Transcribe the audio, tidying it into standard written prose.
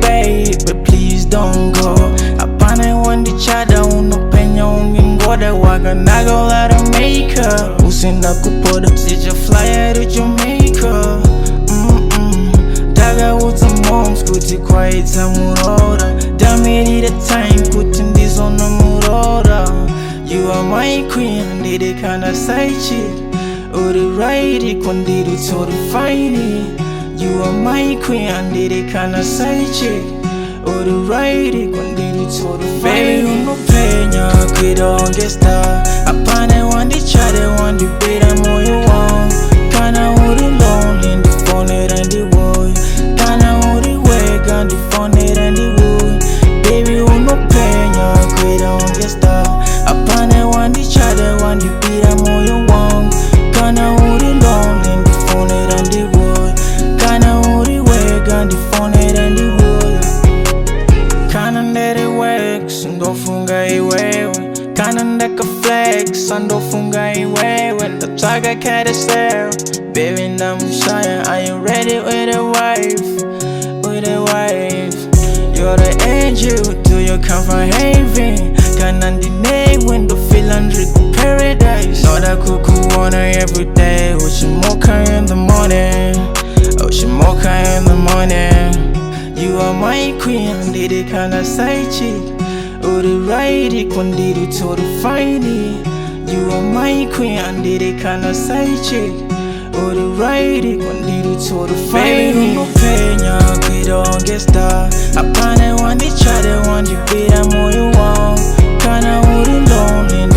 babe, but please don't go. Apana one the chada Unopenya unimgoda waga nago let her make her. Usinda kupoda, did you fly out to Jamaica? Daga with some moms, kuti quiet muroda. Damn the time, putting this on the muroda. You are my queen, did it kinda side chick. Oh the right, it condid so the fine. You are my queen, and they kinda side chick. Oh the right, it condid so the fine. Baby, Unopenya, we don't get started. Apana one the chat, one the beat, I'm all you want. Kinda hold it lonely in the phone and the wood. Kinda hold it wake and the phone and the wood. Baby, Unopenya, we don't get started. Apana one the chat, one the beat, I'm all you want. Kinda hold it lonely in the phone and the wood. Kinda hold it wake and the phone and the wood. Kinda let it works and don't funga iwewe. Kinda like a flex and don't funga iwewe. The tiger cat is there. Baby, I'm shy. Are you ready with a wife? With a wife. You're the angel, do you come from heaven? Can't deny when the feeling reach paradise. Know that cuckoo wanna every day. Ocean mocha in the morning. Ocean mocha in the morning. You are my queen, did it kinda side chick. Oh the right, it condid it so the fine. You are my queen, did it kinda side chick. Oh the right, it condid it so the fine. Baby, Unopenya, we don't get started. Apana one the chat, one the beat, I'm all you want. Kinda hold it lonely.